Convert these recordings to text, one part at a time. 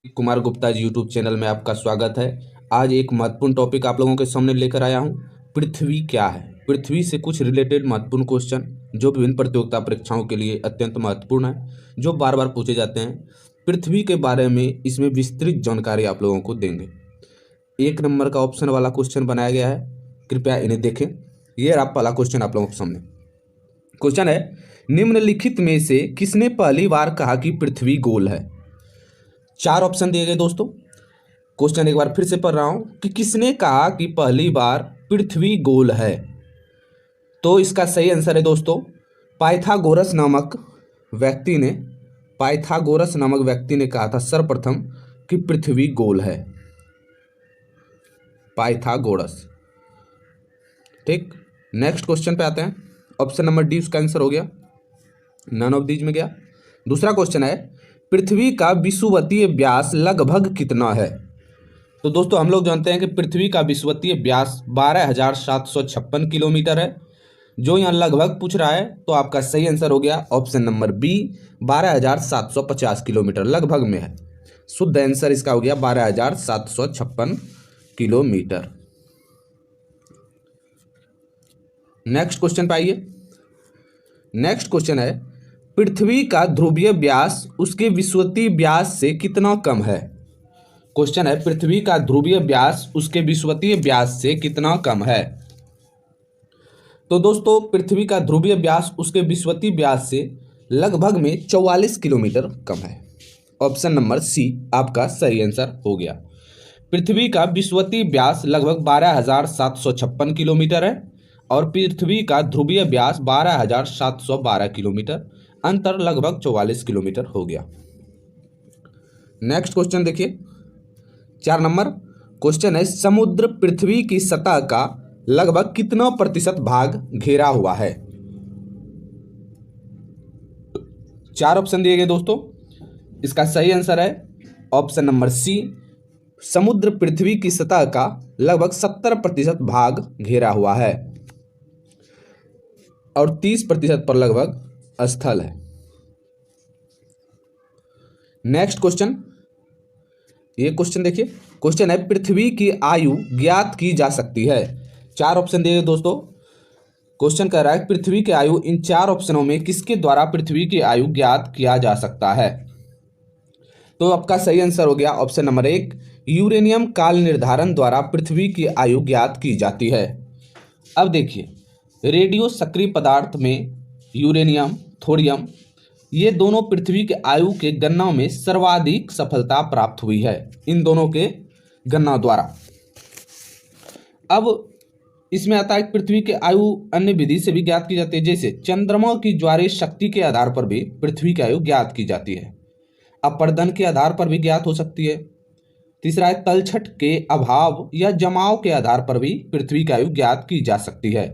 Kumar Gupta ji YouTube channel में आपका स्वागत है। आज एक महत्वपूर्ण टॉपिक आप लोगों के सामने लेकर आया हूं। पृथ्वी क्या है? पृथ्वी से कुछ रिलेटेड महत्वपूर्ण क्वेश्चन जो विभिन्न प्रतियोगिता परीक्षाओं के लिए अत्यंत महत्वपूर्ण है, जो बार बार पूछे जाते हैं। पृथ्वी के बारे में इसमें विस्तृत जानकारी आप लोगों को देंगे। 1 नंबर का ऑप्शन वाला क्वेश्चन बनाया गया है, कृपया इन्हें देखें। ये रहा पहला क्वेश्चन आप लोगों के सामने। क्वेश्चन है, निम्नलिखित में से किसने पहली बार कहा कि पृथ्वी गोल है? 4 ऑप्शन दिए गए दोस्तों। क्वेश्चन एक बार फिर से पढ़ रहा हूं कि किसने कहा कि पहली बार पृथ्वी गोल है। तो इसका सही आंसर है दोस्तों, पाइथागोरस नामक व्यक्ति ने कहा था सर्वप्रथम कि पृथ्वी गोल है। पाइथागोरस। ठीक, नेक्स्ट क्वेश्चन पे आते हैं। ऑप्शन नंबर डी उसका आंसर हो गया, नन ऑफ दीज में गया। दूसरा क्वेश्चन है, पृथ्वी का विषुवतीय व्यास लगभग कितना है? तो दोस्तों हम लोग जानते हैं कि पृथ्वी का विषुवतीय व्यास 12,756 किलोमीटर है। जो यहाँ लगभग पूछ रहा है तो आपका सही आंसर हो गया ऑप्शन नंबर बी, 12,750 किलोमीटर लगभग में है। शुद्ध आंसर इसका हो गया 12,756 किलोमीटर। नेक्स्ट क्वेश्चन पे आइए। नेक्स्ट क्वेश्चन है, पृथ्वी का ध्रुवीय व्यास उसके विषुवतीय व्यास से कितना कम है? क्वेश्चन है, पृथ्वी का ध्रुवीय व्यास उसके विषुवतीय व्यास से कितना कम है? तो दोस्तों पृथ्वी का ध्रुवीय व्यास उसके विषुवतीय व्यास से लगभग में 44 किलोमीटर कम है। ऑप्शन नंबर सी आपका सही आंसर हो गया। पृथ्वी का विषुवतीय व्यास लगभग 12,756 किलोमीटर है और पृथ्वी का ध्रुवीय व्यास 12,712 किलोमीटर, अंतर लगभग 44 किलोमीटर हो गया। नेक्स्ट क्वेश्चन देखिए, 4 नंबर क्वेश्चन है, समुद्र पृथ्वी की सतह का लगभग कितना प्रतिशत भाग घेरा हुआ है? 4 ऑप्शन दिए गए दोस्तों। इसका सही आंसर है ऑप्शन नंबर सी, समुद्र पृथ्वी की सतह का लगभग 70% भाग घेरा हुआ है और 30% पर लगभग स्थल है। नेक्स्ट क्वेश्चन, ये क्वेश्चन देखिए। क्वेश्चन है, पृथ्वी की आयु ज्ञात की जा सकती है? 4 ऑप्शन दिए गए दोस्तों। क्वेश्चन कह रहा है पृथ्वी की आयु, इन 4 ऑप्शनों में किसके द्वारा पृथ्वी की आयु ज्ञात किया जा सकता है? तो आपका सही आंसर हो गया ऑप्शन नंबर 1, यूरेनियम काल निर्धारण द्वारा पृथ्वी की आयु ज्ञात की जाती है। अब देखिए, रेडियो सक्रिय पदार्थ में यूरेनियम, थोरियम, ये दोनों पृथ्वी के आयु के गणना में सर्वाधिक सफलता प्राप्त हुई है, इन दोनों के गणना द्वारा। अब इसमें आता है कि पृथ्वी के आयु अन्य विधि से भी ज्ञात की जाती है, जैसे चंद्रमा की ज्वारीय शक्ति के आधार पर भी पृथ्वी की आयु ज्ञात की जाती है। अपर्दन के आधार पर भी ज्ञात हो सकती है। तीसरा है, तलछट के अभाव या जमाव के आधार पर भी पृथ्वी की आयु ज्ञात की जा सकती है।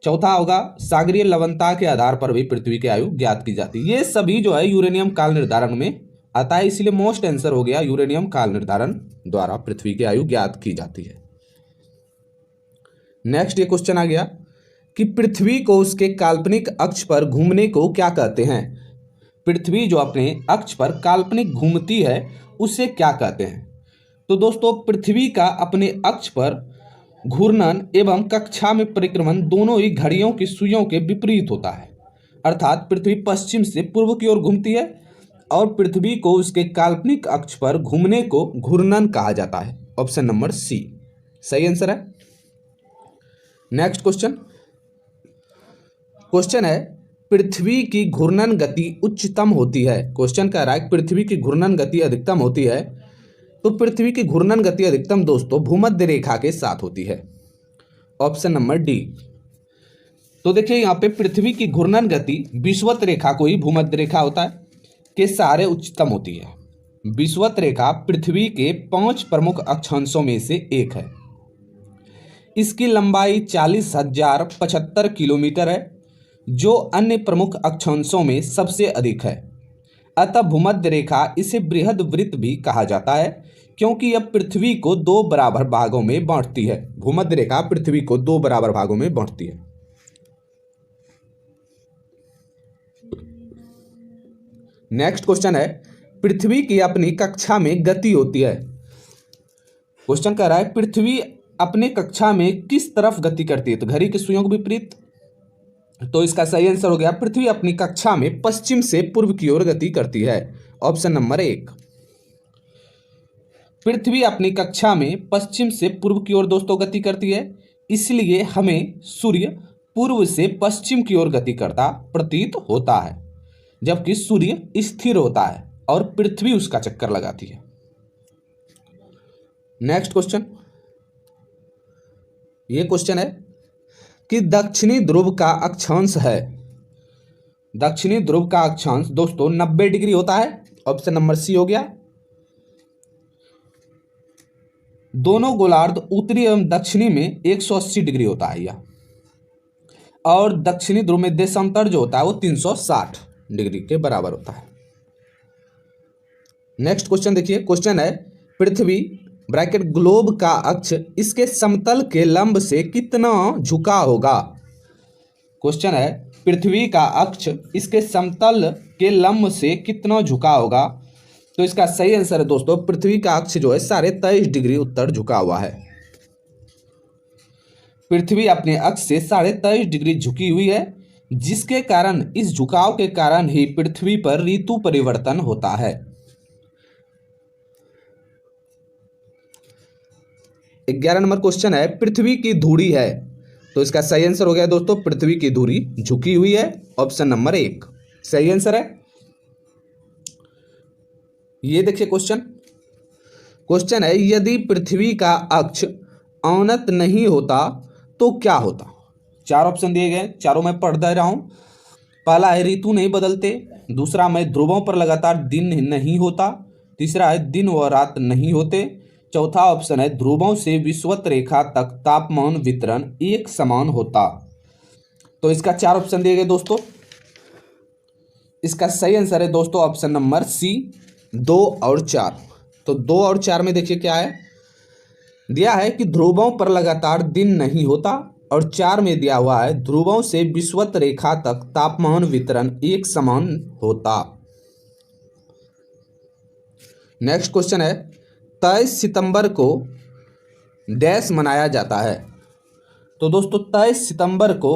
चौथा होगा, सागरीय लवणता के आधार पर भी पृथ्वी की आयु ज्ञात की जाती है। ये सभी जो है यूरेनियम काल निर्धारण में आता है, इसलिए मोस्ट आंसर हो गया यूरेनियम काल निर्धारण द्वारा पृथ्वी की आयु ज्ञात की जाती है। नेक्स्ट ये क्वेश्चन आ गया कि पृथ्वी को उसके काल्पनिक अक्ष पर घूमने को क्या कहते हैं? पृथ्वी जो अपने अक्ष पर काल्पनिक घूमती है उसे क्या कहते हैं? तो दोस्तों पृथ्वी का अपने अक्ष पर घूर्णन एवं कक्षा में परिक्रमण दोनों ही घड़ियों की सुइयों के विपरीत होता है। अर्थात पृथ्वी पश्चिम से पूर्व की ओर घूमती है और पृथ्वी को उसके काल्पनिक अक्ष पर घूमने को घूर्णन कहा जाता है। ऑप्शन नंबर सी सही आंसर है। नेक्स्ट क्वेश्चन, क्वेश्चन है, पृथ्वी की घूर्णन गति उच्चतम होती है? क्वेश्चन कह रहा है पृथ्वी की घूर्णन गति अधिकतम होती है। तो पृथ्वी की घूर्णन गति अधिकतम दोस्तों भूमध्य रेखा के साथ होती है। Option number D. तो देखिए यहाँ पे पृथ्वी की घूर्णन गति विषुवत रेखा को ही भूमध्य रेखा होता है के सहारे उच्चतम होती है। विषुवत रेखा पृथ्वी के 5 प्रमुख अक्षांशों में से एक है। इसकी लंबाई 40,075 किलोमीटर है, जो अन्य प्रमुख अक्षांशों में सबसे अधिक है। अतः भूमध्य रेखा इसे बृहद वृत्त भी कहा जाता है, क्योंकि यह पृथ्वी को 2 बराबर भागों में बांटती है। भूमध्य रेखा पृथ्वी को 2 बराबर भागों में बांटती है। नेक्स्ट क्वेश्चन है, पृथ्वी की अपनी कक्षा में गति होती है। क्वेश्चन कह रहा है पृथ्वी अपने कक्षा में किस तरफ गति करती है, तो घड़ी की सुइयों के विपरीत। तो इसका सही आंसर हो गया पृथ्वी अपनी कक्षा में पश्चिम से पूर्व की ओर गति करती है, ऑप्शन नंबर 1। पृथ्वी अपनी कक्षा में पश्चिम से पूर्व की ओर दोस्तों गति करती है, इसलिए हमें सूर्य पूर्व से पश्चिम की ओर गति करता प्रतीत होता है, जबकि सूर्य स्थिर होता है और पृथ्वी उसका चक्कर लगाती है। नेक्स्ट क्वेश्चन, ये क्वेश्चन है कि दक्षिणी ध्रुव का अक्षांश है, दक्षिणी ध्रुव का अक्षांश दोस्तों 90 डिग्री होता है, ऑप्शन नंबर सी हो गया। दोनों गोलार्ध उत्तरी एवं दक्षिणी में 180 डिग्री होता है यह, और दक्षिणी ध्रुव में देशांतर जो होता है वो 360 डिग्री के बराबर होता है। नेक्स्ट क्वेश्चन देखिए, क्वेश्चन है पृथ्वी ब्रैकेट ग्लोब का अक्ष इसके समतल के लंब से कितना झुका होगा। क्वेश्चन है पृथ्वी का अक्ष इसके समतल के लंब से कितना झुका होगा, तो इसका सही आंसर है दोस्तों पृथ्वी का अक्ष जो है 23.5 डिग्री उत्तर झुका हुआ है। पृथ्वी अपने अक्ष से 23.5 डिग्री झुकी हुई है, जिसके कारण इस झुकाव के कारण ही पृथ्वी पर ऋतु परिवर्तन होता है। 11 नंबर क्वेश्चन है पृथ्वी की धुरी है, तो इसका सही आंसर हो गया दोस्तों पृथ्वी की धुरी झुकी हुई है, ऑप्शन नंबर 1 सही आंसर है। ये देखिए क्वेश्चन, क्वेश्चन है यदि पृथ्वी का अक्ष अवनत नहीं होता तो क्या होता। 4 ऑप्शन दिए गए, चारों मैं पढ़ दे रहा हूं। पहला है ऋतु नहीं बदलते, दूसरा में ध्रुवों पर लगातार दिन नहीं होता, तीसरा है दिन व रात नहीं होते, चौथा ऑप्शन है ध्रुवों से विषुवत रेखा तक तापमान वितरण एक समान होता। तो इसका 4 ऑप्शन दिए गए दोस्तों, इसका सही आंसर है दोस्तों ऑप्शन नंबर सी 2 और 4। तो 2 और 4 में देखिए क्या है दिया है कि ध्रुवों पर लगातार दिन नहीं होता, और 4 में दिया हुआ है ध्रुवों से विषुवत रेखा तक तापमान वितरण एक समान होता। नेक्स्ट क्वेश्चन है 23 सितंबर को डैश मनाया जाता है। तो दोस्तों 23 सितंबर को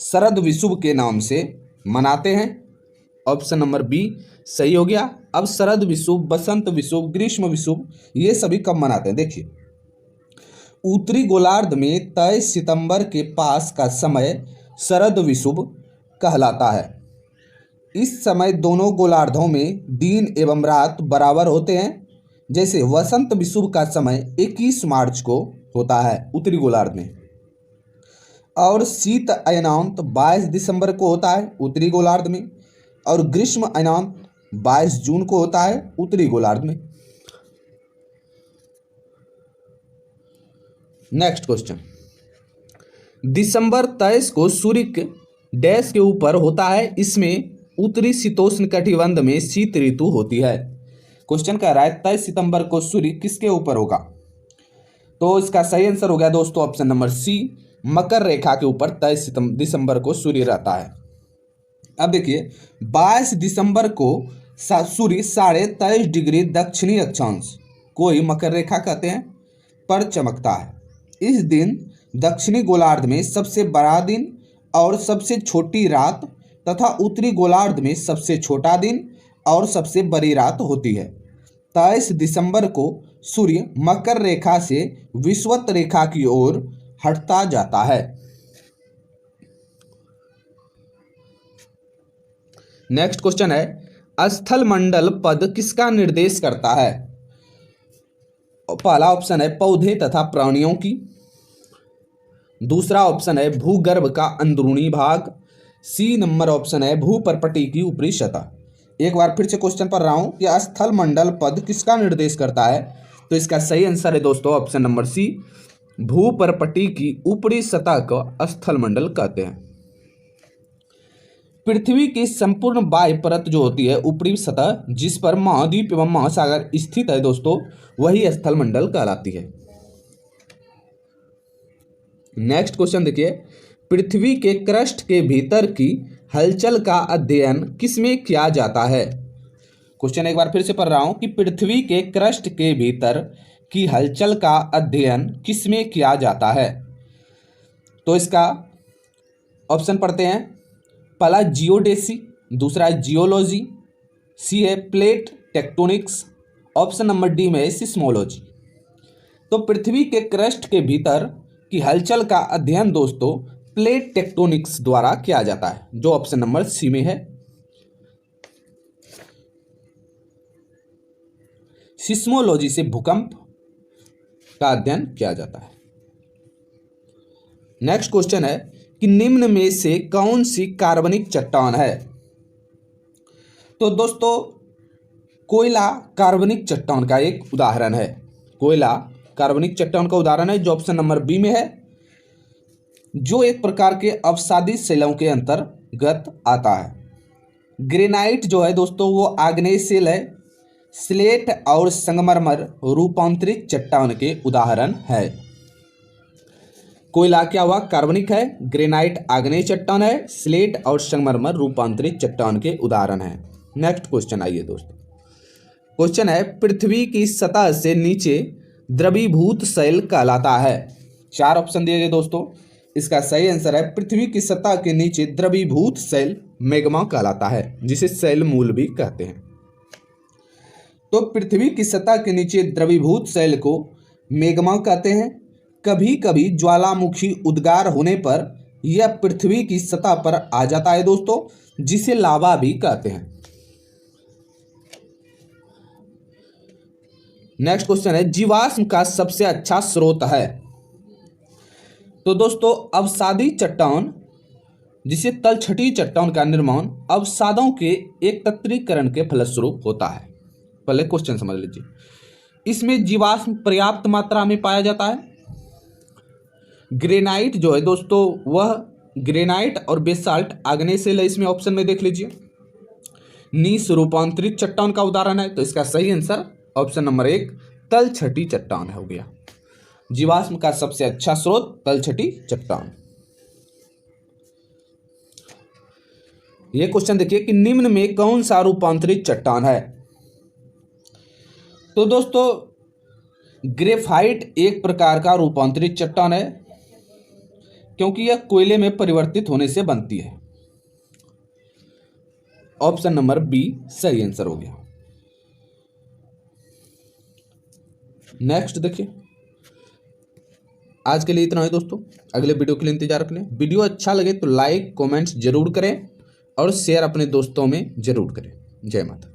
शरद विषुव के नाम से मनाते हैं, ऑप्शन नंबर बी सही हो गया। अब शरद विषुव, बसंत विषुव, ग्रीष्म विषुव ये सभी कब मनाते हैं, देखिए उत्तरी गोलार्ध में 23 सितंबर के पास का समय शरद विषुव कहलाता है। इस समय दोनों गोलार्धों में दिन एवं रात बराबर होते हैं। जैसे वसंत विषुव का समय 21 मार्च को होता है उत्तरी गोलार्ध में, और शीत अयनांत 22 दिसंबर को होता है उत्तरी गोलार्ध में, और ग्रीष्म अयनांत 22 जून को होता है उत्तरी गोलार्ध में। नेक्स्ट क्वेश्चन, दिसंबर 23 को सूर्य के डैश के ऊपर होता है, इसमें उत्तरी शीतोष्ण कटिबंध में शीत ऋतु होती है। क्वेश्चन कह रहा है 23 सितंबर को सूर्य किसके ऊपर होगा, तो इसका सही आंसर हो गया दोस्तों ऑप्शन नंबर सी मकर रेखा के ऊपर 23 दिसंबर को सूर्य रहता है। अब देखिए 22 दिसंबर को सूर्य 23.5 डिग्री दक्षिणी अक्षांश को ही मकर रेखा कहते हैं पर चमकता है। इस दिन दक्षिणी गोलार्ध में सबसे बड़ा दिन और सबसे छोटी रात तथा उत्तरी गोलार्ध में सबसे छोटा दिन और सबसे बड़ी रात होती है। 23 दिसंबर को सूर्य मकर रेखा से विषुवत रेखा की ओर हटता जाता है। नेक्स्ट क्वेश्चन है स्थल मंडल पद किसका निर्देश करता है। पहला ऑप्शन है पौधे तथा प्राणियों की, दूसरा ऑप्शन है भूगर्भ का अंदरूनी भाग, सी नंबर ऑप्शन है भूपर्पटी की ऊपरी सतह। एक बार फिर से क्वेश्चन पढ़ रहा हूं कि स्थल मंडल पद किसका निर्देश करता है, तो इसका सही आंसर है दोस्तों ऑप्शन नंबर सी भूपर्पटी की ऊपरी सतह को स्थल मंडल कहते हैं। पृथ्वी की संपूर्ण बाह्य परत जो होती है ऊपरी सतह जिस पर महाद्वीप एवं महासागर स्थित है दोस्तों वही स्थल मंडल कहलाती है। नेक्स्ट क्वेश्चन देखिए पृथ्वी के क्रस्ट के भीतर की हलचल का अध्ययन किसमें किया जाता है। क्वेश्चन एक बार फिर से पढ़ रहा हूं कि पृथ्वी के क्रस्ट के भीतर की हलचल का अध्ययन किसमें किया जाता है। तो इसका ऑप्शन पढ़ते हैं। पहला जियोडेसी, दूसरा है जियोलॉजी, सी है plate tectonics, option number D में है सिस्मोलॉजी। तो पृथ्वी के क्रस्ट के भीतर की हलचल का अध्ययन दोस्तों प्लेट टेक्टोनिक्स द्वारा किया जाता है, जो ऑप्शन नंबर सी में है। सिस्मोलॉजी से भूकंप का अध्ययन किया जाता है। नेक्स्ट क्वेश्चन है कि निम्न में से कौन सी कार्बनिक चट्टान है। तो दोस्तों कोयला कार्बनिक चट्टान का एक उदाहरण है। कोयला कार्बनिक चट्टान का उदाहरण है, जो ऑप्शन नंबर बी में है, जो एक प्रकार के अवसादी शैलों के अंतर्गत आता है। ग्रेनाइट जो है दोस्तों वो आग्नेय शैल है। स्लेट और संगमरमर रूपांतरित चट्टान के उदाहरण है। कोयला क्या हुआ, कार्बनिक है। ग्रेनाइट आग्नेय चट्टान है। स्लेट और संगमरमर रूपांतरित चट्टान के उदाहरण है। नेक्स्ट क्वेश्चन आइए दोस्तों। क्वेश्चन है पृथ्वी की सतह से नीचे द्रवीभूत शैल कहलाता है। 4 ऑप्शन दिए गए दोस्तों। इसका सही आंसर है पृथ्वी की सतह के नीचे द्रवीभूत शैल मैग्मा कहलाता है, जिसे शैल मूल भी कहते हैं। तो पृथ्वी की सतह के नीचे द्रवीभूत शैल को मैग्मा कहते हैं। कभी कभी ज्वालामुखी उद्गार होने पर यह पृथ्वी की सतह पर आ जाता है दोस्तों, जिसे लावा भी कहते हैं। नेक्स्ट क्वेश्चन है जीवाश्म का सबसे अच्छा स्रोत है। तो दोस्तों अवसादी चट्टान, जिसे तलछटी चट्टान का निर्माण अवसादों के एकत्रीकरण के फलस्वरूप होता है। पहले क्वेश्चन समझ लीजिए। इसमें जीवाश्म पर्याप्त मात्रा में पाया जाता है। ग्रेनाइट जो है दोस्तों वह ग्रेनाइट और बेसाल्ट आग्नेय शैल है, इसमें ऑप्शन में देख लीजिए। नीस रूपांतरित चट्टान का उदाहरण है, तो इसका सही आंसर ऑप्शन नंबर 1 तलछटी चट्टान हो गया। जीवाश्म का सबसे अच्छा स्रोत तलछटी चट्टान। यह क्वेश्चन देखिए कि निम्न में कौन सा रूपांतरित चट्टान है। तो दोस्तों ग्रेफाइट एक प्रकार का रूपांतरित चट्टान है, क्योंकि यह कोयले में परिवर्तित होने से बनती है। ऑप्शन नंबर बी सही आंसर हो गया। नेक्स्ट देखिए। आज के लिए इतना है दोस्तों। अगले वीडियो के लिए इंतजार करें। वीडियो अच्छा लगे तो लाइक कमेंट्स जरूर करें और शेयर अपने दोस्तों में जरूर करें। जय माता।